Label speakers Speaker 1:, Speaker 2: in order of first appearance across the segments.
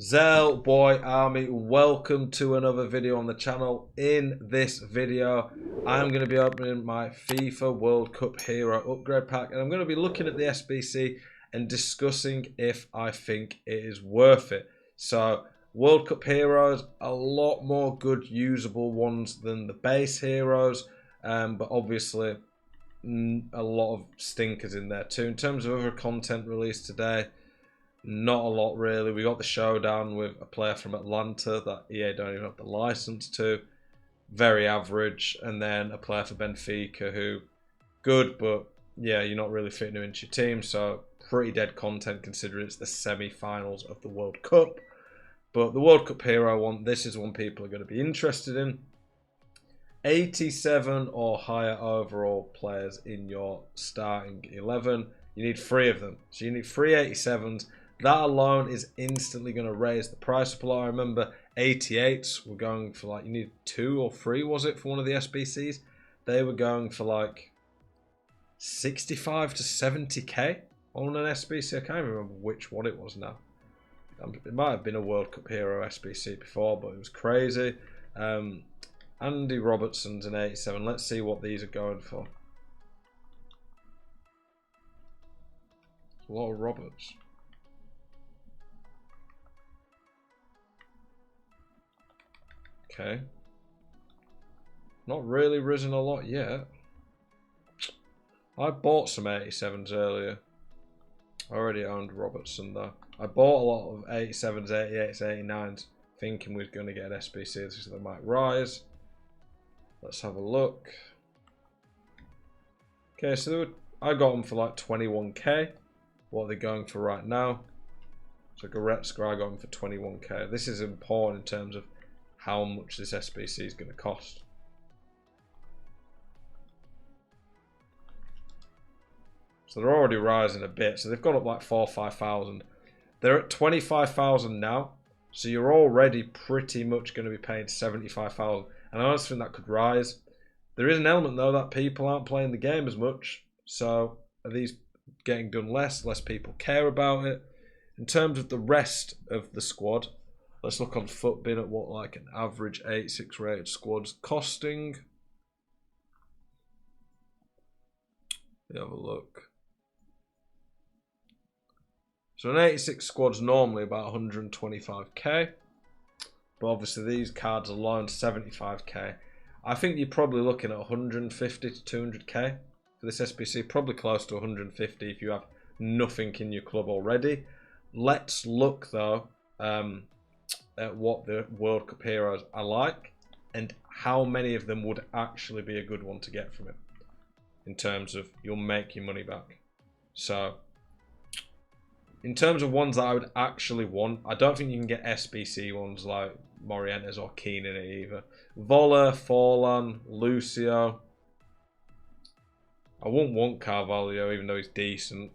Speaker 1: Zel Boy Army, welcome to another video on the channel. In this video, I'm going to be opening my FIFA World Cup Hero upgrade pack, and I'm going to be looking at the SBC and discussing if I think it is worth it. So, World Cup Heroes, a lot more good usable ones than the base heroes, but obviously a lot of stinkers in there too. In terms of other content released today, not a lot really. We got the showdown with a player from Atlanta that EA don't even have the license to. Very average. And then a player for Benfica who, good, but yeah, you're not really fitting him into your team. So pretty dead content considering it's the semi-finals of the World Cup. But the World Cup Hero one, this is one people are going to be interested in. 87 or higher overall players in your starting 11. You need 3 of them. So you need 3 87s. That alone is instantly going to raise the price up a lot. I remember 88s were going for like, you need 2 or 3, was it, for one of the SBCs? They were going for like 65 to 70k on an SBC. I can't remember which one it was now. It might have been a World Cup Hero SBC before, but it was crazy. Andy Robertson's an 87. Let's see what these are going for. A lot of Roberts. Okay. Not really risen a lot yet. I bought some 87s earlier. I already owned Robertson though. I bought a lot of 87s, 88s, 89s, thinking we were going to get an SBC so they might rise. Let's have a look. Okay, so I got them for like 21k. What are they going for right now? So Goretzka, I got them for 21k. This is important in terms of how much this SBC is going to cost. So they're already rising a bit. So they've got up like 4,000 or 5,000. They're at 25,000 now. So you're already pretty much going to be paying 75,000. And I honestly think that could rise. There is an element though that people aren't playing the game as much. So are these getting done less? Less people care about it. In terms of the rest of the squad, let's look on Futbin at what like an average 86 rated squad's costing. Have a look. So an 86 squad's normally about 125k. But obviously these cards alone 75k. I think you're probably looking at 150 to 200k for this SBC. Probably close to 150 if you have nothing in your club already. Let's look though at what the World Cup Heroes are like and how many of them would actually be a good one to get from it. In terms of you'll make your money back. So in terms of ones that I would actually want, I don't think you can get SBC ones like Morientes or Keane in it either. Voller, Forlan, Lucio. I won't want Carvalho even though he's decent.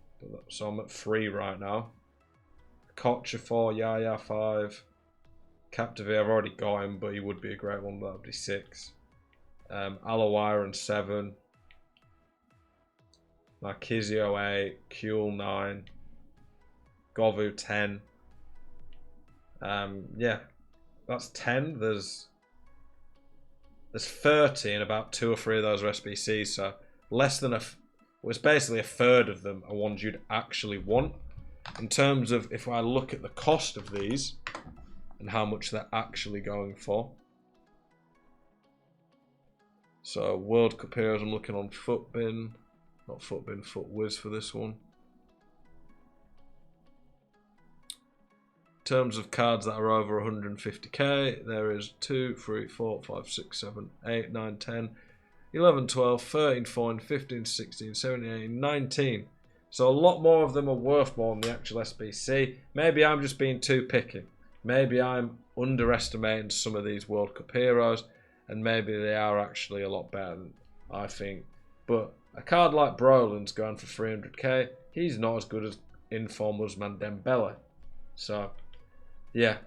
Speaker 1: So I'm at 3 right now. Kocha 4, Yaya 5. Captivate, I've already got him, but he would be a great one, but that would be 6. Alawiron 7. Marquisio 8. Kuhl 9. Govu 10. Yeah, that's 10. There's 30 and about 2 or 3 of those are SBCs, so less than well, it's basically a third of them are ones you'd actually want. In terms of if I look at the cost of these and how much they're actually going for. So World Cup Heroes, I'm looking on Futbin, not Futbin, FutWiz for this one. In terms of cards that are over 150k, there is 2, 3, 4, 5, 6, 7, 8, 9, 10, 11, 12, 13, 14, 15, 16, 17, 18, 19. So a lot more of them are worth more than the actual SBC. Maybe I'm just being too picky. Maybe I'm underestimating some of these World Cup Heroes, and maybe they are actually a lot better than I think. But a card like Brolin's going for 300k. He's not as good as Inform Usman Dembele. So yeah,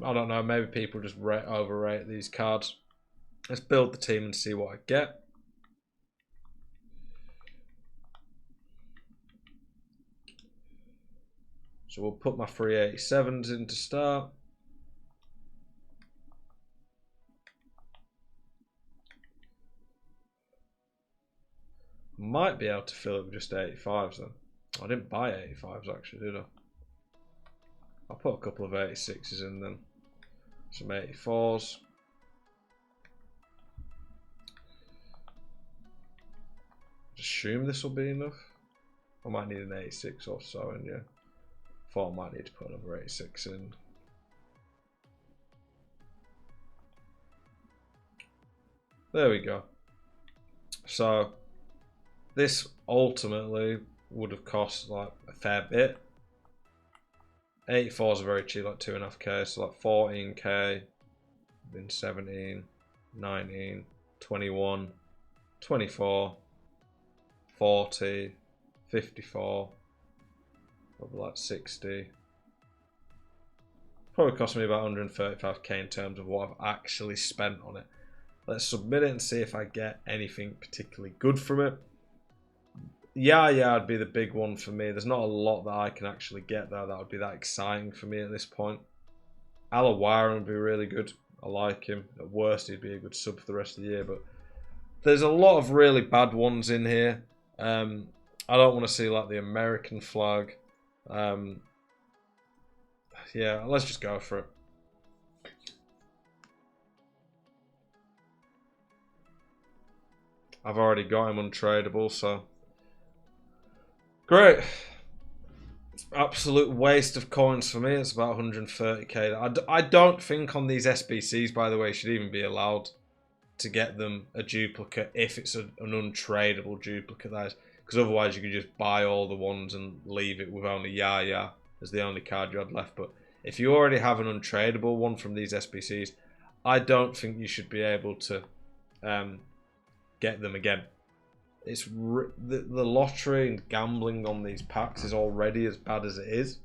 Speaker 1: I don't know, maybe people just overrate these cards. Let's build the team and see what I get. So we'll put my 387s in to start. Might be able to fill it with just 85s then. I didn't buy 85s actually, did I? I'll put a couple of 86s in then. Some 84s. Assume this will be enough. I might need an 86 or so in, yeah. Thought I might need to put another 86 in. There we go. So this ultimately would have cost like a fair bit. 84s are very cheap, like 2.5k, so like 14k, then 17, 19, 21, 24, 40, 54, probably like 60. Probably cost me about 135k in terms of what I've actually spent on it. Let's submit it and see if I get anything particularly good from it. Yeah, it'd be the big one for me. There's not a lot that I can actually get there that would be that exciting for me at this point. Alawiron would be really good. I like him. At worst, he'd be a good sub for the rest of the year. But there's a lot of really bad ones in here. I don't want to see like the American flag. Yeah, let's just go for it. I've already got him untradeable, so great. Absolute waste of coins for me. It's about 130k. I don't think on these SBCs, by the way, should even be allowed to get them a duplicate if it's an untradeable duplicate. That is, because otherwise you could just buy all the ones and leave it with only Yaya as the only card you had left. But if you already have an untradeable one from these SBCs, I don't think you should be able to get them again. It's the lottery and gambling on these packs is already as bad as it is.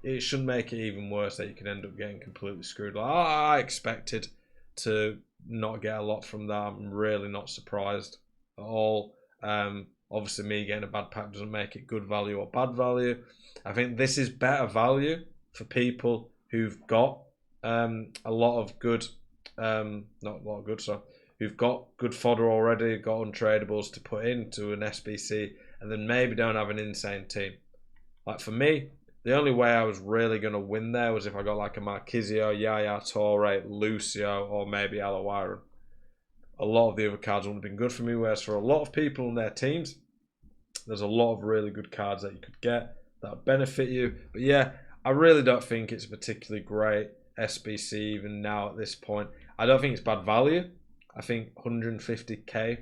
Speaker 1: It shouldn't make it even worse that you can end up getting completely screwed. Like, I expected to not get a lot from that. I'm really not surprised at all. Obviously, me getting a bad pack doesn't make it good value or bad value. I think this is better value for people who've got a lot of good, not a lot of good, so who've got good fodder already, got untradables to put into an SBC, and then maybe don't have an insane team. Like for me, the only way I was really going to win there was if I got like a Marquisio, Yaya Toure, Lucio, or maybe Alawiron. A lot of the other cards wouldn't have been good for me, whereas for a lot of people in their teams, there's a lot of really good cards that you could get that would benefit you. But yeah, I really don't think it's a particularly great SBC even now at this point. I don't think it's bad value. I think 150k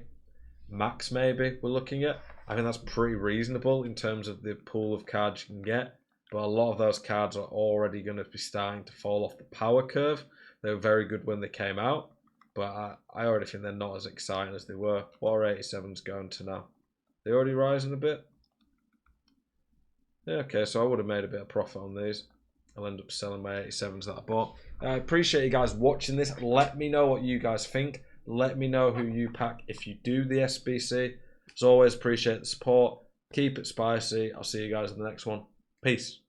Speaker 1: max maybe we're looking at. I think that's pretty reasonable in terms of the pool of cards you can get. But a lot of those cards are already going to be starting to fall off the power curve. They were very good when they came out, but I already think they're not as exciting as they were. What are 87s going to now? They're already rising a bit? Yeah, okay, so I would have made a bit of profit on these. I'll end up selling my 87s that I bought. I appreciate you guys watching this. Let me know what you guys think. Let me know who you pack if you do the SBC. As always, appreciate the support. Keep it spicy. I'll see you guys in the next one. Peace.